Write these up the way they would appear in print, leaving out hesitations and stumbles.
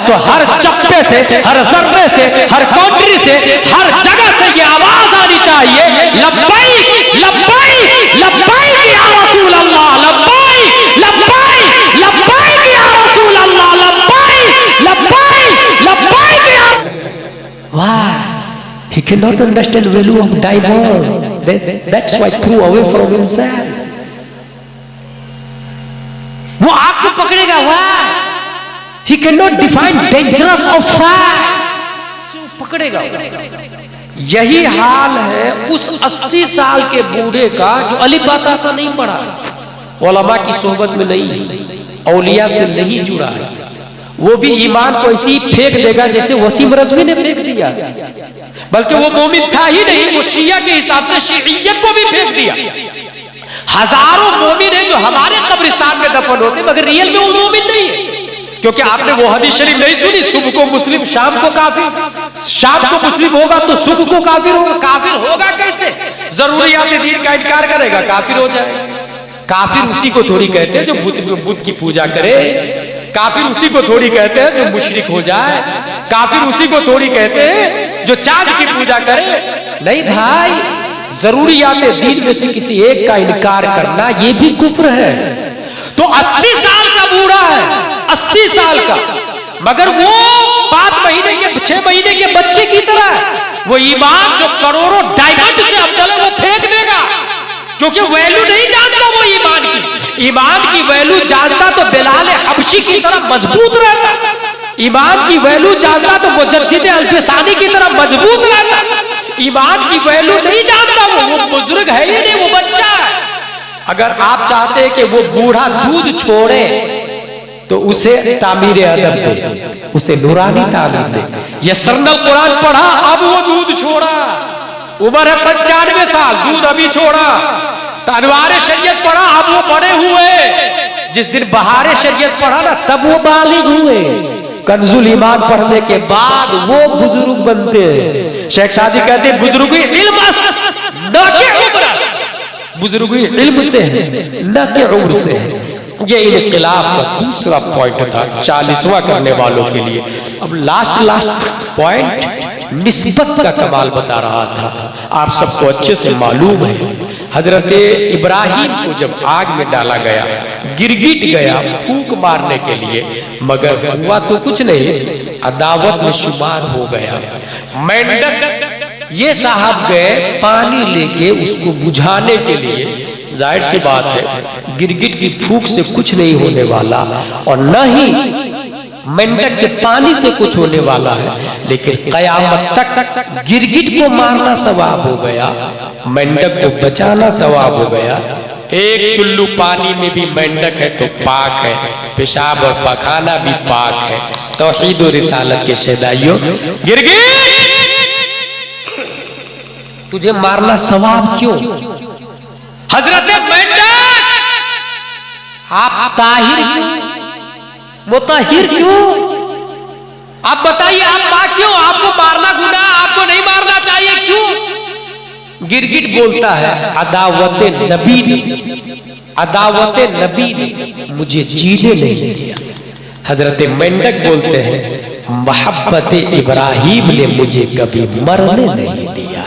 तो हर चप्पे से, हर जर्रे से, हर काउंट्री से, हर जगह से ये आवाज आनी चाहिए, लब्बैक लब्बैक लब्बैक या रसूल अल्लाह, लब्बैक लब्बैक लब्बैक या रसूल अल्लाह, लब्बैक लब्बैक लब्बैक या। वाह, he cannot understand value of diamond. That's why threw away from himself. वो आग को पकड़ेगा, वाह, he cannot define dangerous of fire. पकड़ेगा। यही हाल है उस 80 साल के बूढ़े का जो अली बातासा नहीं पढ़ा, उलमा की सोहबत में नहीं, औलिया से नहीं जुड़ा है। वो भी ईमान को ऐसे ही फेंक देगा जैसे वसीम रज़वी ने फेंक दिया, बल्कि वो मोमिन था ही नहीं, वो शिया के हिसाब से शिइयत को भी फेंक दिया। हजारों मोमिन है जो हमारे कब्रिस्तान में दफन होते, मगर रियल में वो मोमिन नहीं है, क्योंकि आपने वो हदीस शरीफ नहीं सुनी, सुबह को मुस्लिम शाम को काफिर, शाम को मुस्लिम होगा तो सुबह को काफिर होगा। काफिर होगा कैसे? जरूरियात दीन का इनकार करेगा, काफिर हो जाए। काफिर उसी को थोड़ी कहते हैं जो बुत की पूजा करे, काफिर उसी को थोड़ी कहते हैं जो मुशरिक हो जाए, काफिर उसी को थोड़ी कहते हैं जो चांद की पूजा करे। नहीं भाई, जरूरियात दीन में से किसी एक का इनकार करना ये भी कुफ्र है। तो 80 साल का बूढ़ा है, 80 साल का, मगर वो 5 महीने के 6 महीने के बच्चे की तरह है। वो ईमान जो करोड़ों डायमंड से अफजल है वो फेंक देगा, क्योंकि वैल्यू नहीं जानता वो ईमान की। ईमान की वैल्यू जानता तो बिलाल हबशी की तरह मजबूत रहता, ईमान की वैल्यू जानता तो मुजद्दिद अल्फसानी की तरह मजबूत रहता। ईमान की वैल्यू नहीं जानता वो बुजुर्ग है ही नहीं, वो बच्चा है। अगर आप चाहते हैं कि वो बूढ़ा दूध छोड़े तो उसे तामीर अदब दे, उसे नूरानी तालीम दे। ये सरनल कुरान पढ़ा, अब वो दूध छोड़ा, उम्र है 95 साल, दूध अभी छोड़ा। अनवार शरीयत पढ़ा, अब वो बड़े हुए। जिस दिन बहार शरीयत पढ़ा ना, तब वो बालिग हुए। कंजुल ईमान पढ़ने के बाद वो बुजुर्ग बनते हैं। शेख सादी कहते हैं बुजुर्गी इल्म न के उम्र, बुजुर्गी इल्म से है न के उम्र से है। ये इनकलाब का दूसरा पॉइंट था 40वां करने वालों के लिए। अब लास्ट पॉइंट निस्बत का कमाल बता रहा था। आप सबको अच्छे से मालूम है, हजरत इब्राहिम को जब आग में डाला गया, गिरगिट गया फूंक मारने के लिए, मगर हुआ तो कुछ नहीं, अदावत में शुमार हो गया। मेंढक ये साहब गए पानी लेके उसको बुझाने के लिए। जाहिर सी बात है गिरगिट की फूंक से कुछ नहीं होने वाला, और न ही मेंढक के पानी से कुछ होने वाला है, लेकिन कयामत तक गिरगिट को मारना सवाब हो गया, मेंढक को बचाना सवाब हो गया। एक चुल्लू पानी में भी मेंढक है तो पाक है, पेशाब और पखाना भी पाक है। तौहीद और रिसालत के शहदाइयों, गिरगिट तुझे मारना सवाब क्यों? हजरत मेंढक आप ताहिर मुताहिर क्यों? आप बताइए, आप पाक क्यों? आपको मारना गुनाह, आपको नहीं मारना चाहिए, क्यों? गिरगिट बोलता है अदावत नबी ने, अदावत नबी ने मुझे जीने नहीं दिया। हजरत मेंढक बोलते हैं मोहब्बत इब्राहिम ने मुझे कभी मरने नहीं दिया।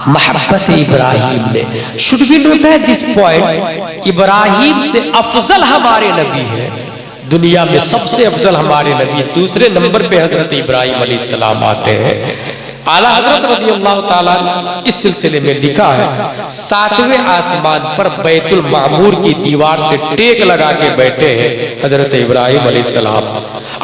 मोहब्बत इब्राहिम ने, should be note that this point, Ibrahim से अफजल हमारे नबी है, दुनिया में सबसे अफजल हमारे नबी। दूसरे नंबर पे हजरत इब्राहिम अलैहिस्सलाम आते हैं। आला हजरत रज़ियल्लाहु ताला इस सिलसिले में लिखा है, 7वें आसमान पर बैतुल मामूर की दीवार से टेक लगा के बैठे हैं हजरत इब्राहिम अलैहिस्सलाम।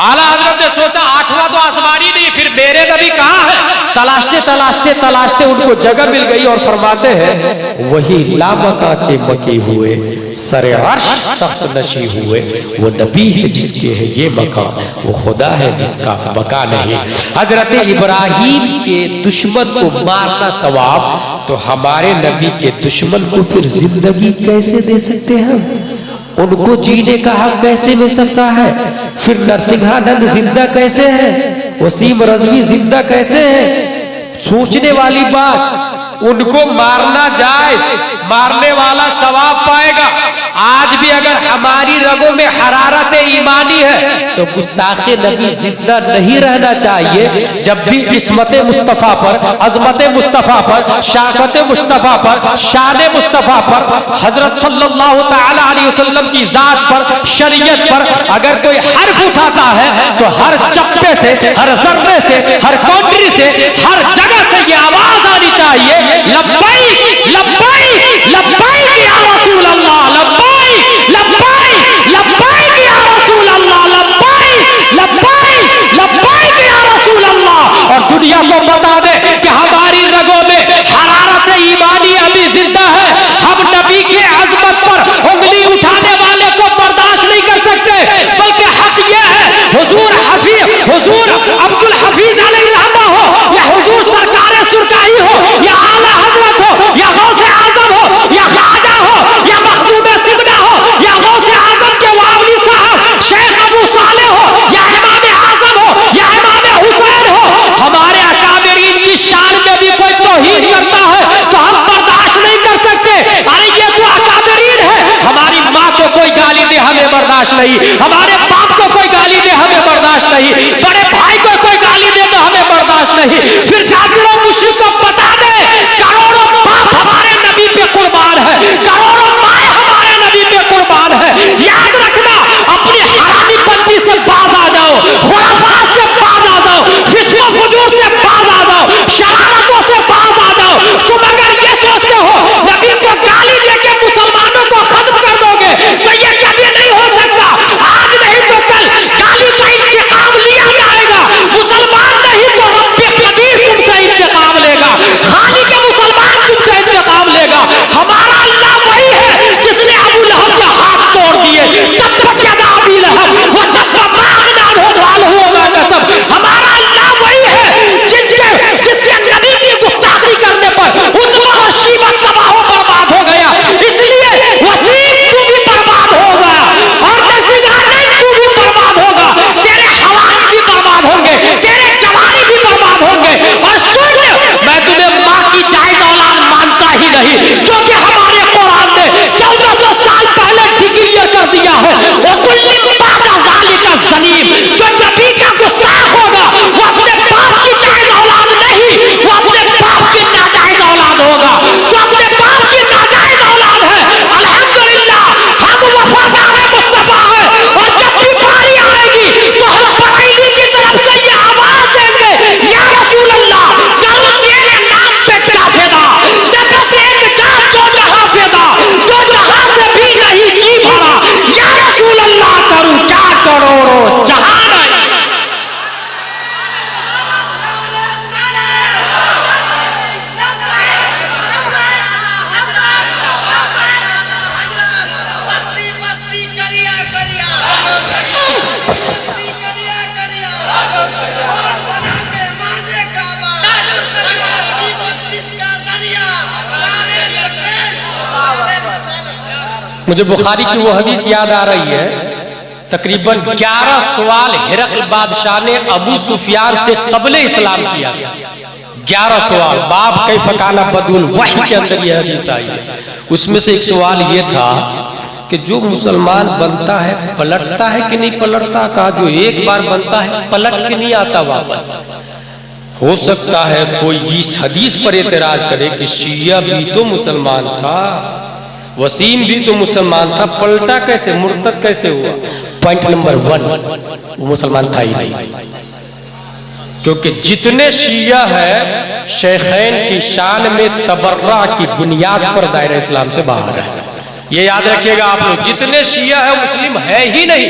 आला हजरत ने सोचा 8वां तो आसमान ही नहीं, फिर मेरे नबी कहाँ है? तलाशते तलाशते तलाशते उनको जगह मिल गई और फरमाते हैं वही लामका के मकी हुए, सरे अर्श तख्त नशी हुए, वो नबी है जिसके है ये मकान, वो खुदा है जिसका मकान नहीं। हजरत इब्राहिम के दुश्मन को मारना सवाब, तो हमारे नबी के दुश्मन को फिर जिंदगी कैसे दे सकते हैं हम? उनको जीने का हक कैसे मिल सकता है? फिर नरसिंहानंद जिंदा कैसे है? वसीम रज़वी जिंदा कैसे है? सोचने वाली बात। उनको मारना जायज, मारने वाला सवाब पाएगा, आज भी अगर हमारी रगों में हरारत ईमानी है तो गुस्ताखे नबी जिंदा नहीं रहना चाहिए। जब भी इस्मत मुस्तफा पर, अजमत मुस्तफा पर, शाकत मुस्तफा पर, शान मुस्तफा पर, हजरत सल्लल्लाहु तआला अलैहि वसल्लम की जात पर, शरीयत पर अगर कोई हर्फ उठाता है तो हर चप्पे से, हर जर्रे से, हर काउंट्री से, हर जगह से ये आवाज आनी चाहिए, लब्बैक लब्बैक लब्बैक या रसूल अल्लाह, लब्बैक लब्बैक लब्बैक या रसूल अल्लाह, लब्बैक लब्बैक लब्बैक या रसूल अल्लाह। और दुनिया को बता दे कि हमारी रगों में हरारत ईमानी अभी जिंदा है। हम नबी के अजमत पर उंगली उठाने वाले को बर्दाश्त नहीं कर सकते, बल्कि हक यह है हुजूर हफीज, हुजूर अब्दुल हफीज अलैहि रहमा हो, या हुजूर सरकारे सुरकाई हो, या आला हजरत हो, या गौसे आजम हो, या ख्वाजा हो, या मखदूम सिमना हो, या गौसे आजम के वावली साहब शेख अबू साले हो, या इमाम आजम हो, या इमाम हुसैन हो, हमारे अकाबिरीन की शान में भी कोई तौहीन करता है तो हम बर्दाश्त नहीं कर सकते। अरे ये तो अकाबिरीन है, हमारी माँ को कोई गाली दे हमें बर्दाश्त नहीं, हमारे बाप को कोई गाली दे हमें बर्दाश्त नहीं, बड़े भाई को कोई गाली दे तो हमें बर्दाश्त नहीं। फिर काफिरों मुश्रिकों को बता दे करोड़ों बाप हमारे नबी पे कुर्बान है, करोड़ों माए हमारे नबी पे कुर्बान है। याद रखना, अपनी हरामीपंथी से बाज आ जाओ, खुराफात से बाज आ जाओ, फिस्म फुजूर से बाज आ जाओ, शरारतों से बाज आ जाओ। तुम अगर ये सोचते हो नबी को गाली देके मुसलमानों को खत्म कर दोगे तो ये कभी नहीं हो सकता। आज नहीं तो कल गाली का इंतकाम लिया जाएगा। मुसलमान नहीं तो रब्बे कदीर तुमसे इंतकाम लेगा, खाली के मुसलमान तुमसे इंतकाम लेगा। हमारा अल्लाह वही है जिसने अबू लहब के हाथ तोड़ दिए, तब तक यदा अबी लहब वो तब मांगना होगा कसम। हमारा अल्लाह वही है जिसके नबी की गुस्ताखी करने पर उतमा और शीबा तबाह बर्बाद हो गया। इसलिए वसीम तू भी बर्बाद होगा और नसीहात तू भी बर्बाद होगा, तेरे हवाले भी बर्बाद होंगे, तेरे जवानी भी बर्बाद होंगे। और सुन, मैं तुम्हें माँ की जायज औलाद मानता ही नहीं, क्योंकि हमारे कुरान ने 1400 साल पहले डिक्लेयर कर दिया है वो कुल्ली बादा ज़ालिका ज़लीम, जो नबी का गुस्ताख होगा वो अपने बाप की जायज औलाद नहीं, वो अपने बाप की नाजायज औलाद होगा। तो अपने बाप की नाजायज औलाद है, अल्हम्दुलिल्लाह हम वफादार मुस्तफा है। और जब भी बारी आएगी तो हम बरेली की तरफ से ये आवाज देंगे, या रसूल अल्लाह करूं तेरे नाम पे क्या फिदा, बस एक जान दो जहां फिदा, दो जहां से भी नहीं जी भरा, या रसूल अल्लाह करूं क्या करोड़ों जहां नहीं। मुझे बुखारी की वो हदीस याद आ रही है, तकरीबन 11 सवाल हिरकल बादशाह ने अबू सुफियान से कबले इस्लाम किया था। 11 सवाल, बाप कई फकाना बदुल, वही के अंदर यह हदीस आई है। उसमें से एक सवाल ये था कि जो मुसलमान बनता है पलटता है कि नहीं पलटता। कहा जो एक बार बनता है पलट के नहीं आता वापस। हो सकता है कोई इस हदीस पर एतराज करे कि शिया भी तो मुसलमान था, वसीम भी तो मुसलमान था, पलटा कैसे, मुर्तद कैसे हुआ। पॉइंट नंबर 1, वो मुसलमान था ही नहीं, क्योंकि जितने शिया है शेखैन की शान में तबर्रा की बुनियाद पर दायरा इस्लाम से बाहर है। ये याद रखिएगा आप लोग, जितने शिया है मुस्लिम है ही नहीं।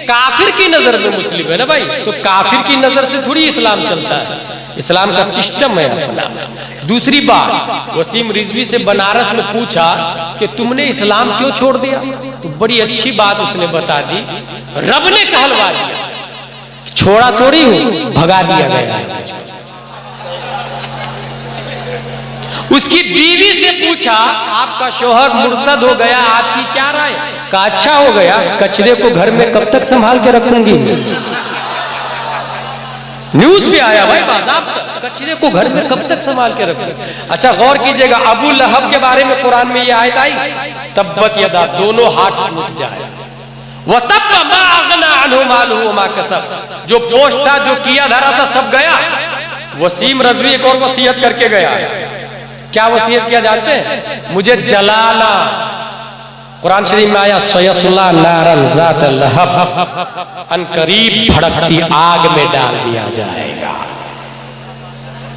काफिर की नजर में मुस्लिम है ना भाई, तो काफिर की नजर से थोड़ी इस्लाम चलता है, इस्लाम का सिस्टम है अपना। दूसरी बात, वसीम रिजवी से बनारस में पूछा कि तुमने इस्लाम क्यों छोड़ दिया, तो बड़ी अच्छी बात उसने बता दी, रब ने कहलवा दिया, छोड़ा थोड़ी हूं, भगा दिया गया है। उसकी बीवी से पूछा आपका शोहर मुर्तद हो गया, आपकी क्या राय। कहा अच्छा हो गया, कचरे को घर में कब तक संभाल के रखूंगी। न्यूज भी आया भाई, बाज़ाब्ता कचरे को घर में कब तक संभाल के रखें। अच्छा गौर कीजिएगा, अबू लहब के बारे में कुरान में ये आयत आई, तब्बत यदा, दोनों हाथ टूट जाए, वह तब मा अगना अन्हु मालुहु वमा कसब, जो पोस्ट था, जो किया धरा था, सब गया। वसीम रजवी एक और वसीयत करके गया। क्या वसीयत किया जानते हैं? मुझे जलाना, कुरान शरीफ में आया सयस्ला नारन ज़ात लहब, अनकरीब भड़कती आग में डाल दिया जाएगा।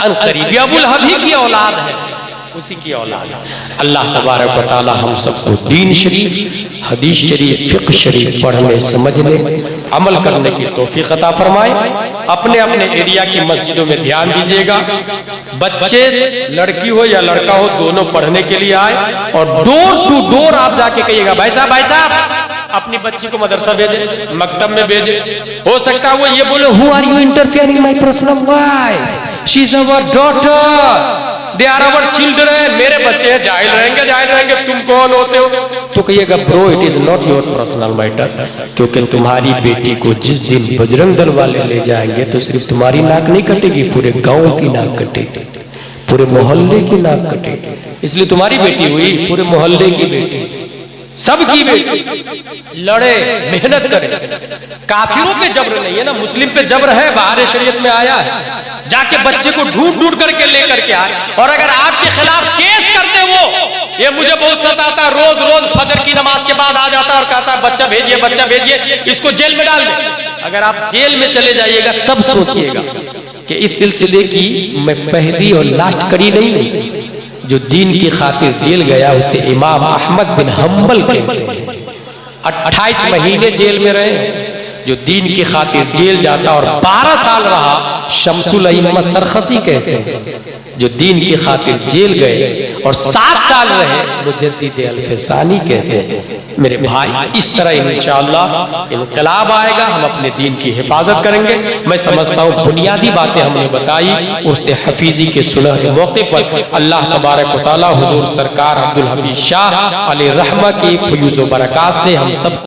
अनकरीब अबू लहब ही की औलाद है, उसी की औलाद है। अल्लाह तबारक व तआला हम सबको दीन शरीफ, हदीस शरीफ, फिक़्ह शरीफ पढ़ने, समझने, अमल करने की तौफीक अता फरमाए। अपने अपने एरिया की मस्जिदों में ध्यान दीजिएगा, बच्चे लड़की हो या लड़का हो दोनों पढ़ने के लिए आए, और डोर टू डोर आप जाके कहिएगा भाई साहब अपनी बच्ची को मदरसा भेजे, मकतब में भेजे। हो सकता है वो ये बोले, who are you interfering my personal life, she is our daughter, they are our children, मेरे बच्चे हैं, जाहिल रहेंगे, तुम कौन होते हो? तो कहिएगा bro it is not your personal matter, क्योंकि तुम्हारी बेटी को जिस दिन बजरंग दल वाले ले जाएंगे तो सिर्फ तुम्हारी नाक नहीं कटेगी, पूरे गांव की नाक कटेगी, पूरे मोहल्ले की नाक कटेगी। इसलिए तुम्हारी बेटी हुई, पूरे मोहल्ले की बेटी, सबकी बेटी। लड़े, मेहनत करे। काफिरों पे जबर नहीं है ना, मुस्लिम पे जबर है, बाहर शरीयत में आया है। जाके बच्चे को ढूंढ ढूंढ करके लेकर के आए, और अगर आपके खिलाफ केस करते वो, ये मुझे बहुत सताता, रोज रोज फजर की नमाज के बाद आ जाता और कहता बच्चा भेजिए, इसको जेल में डाल दे। अगर आप जेल में चले जाइएगा तब सोचिएगा कि इस सिलसिले की मैं पहली और लास्ट कड़ी नहीं हूं। जो दीन की खातिर जेल गया उसे इमाम अहमद बिन हम्बल कहते हैं। 28 महीने जेल में रहे। जो दीन की खातिर जेल जाता और 12 साल रहा, शमसुल अइम्मा सरखसी कहते हैं। जो दीन की खातिर जेल गए और 7 साल रहे, मुजद्दिद अल-फसानी कहते हैं। मेरे भाई, इस तरह इंशाअल्लाह इनकलाब आएगा, हम अपने दीन की हिफाजत करेंगे। मैं समझता हूँ बुनियादी बातें हमने बताई, उससे हफीजी के सुनहरे मौके पर अल्लाह तबारक व तआला हुजूर सरकार अब्दुल हमीद शाह अलैहि रहमत की फयूज़ व बरक़ात से हम सब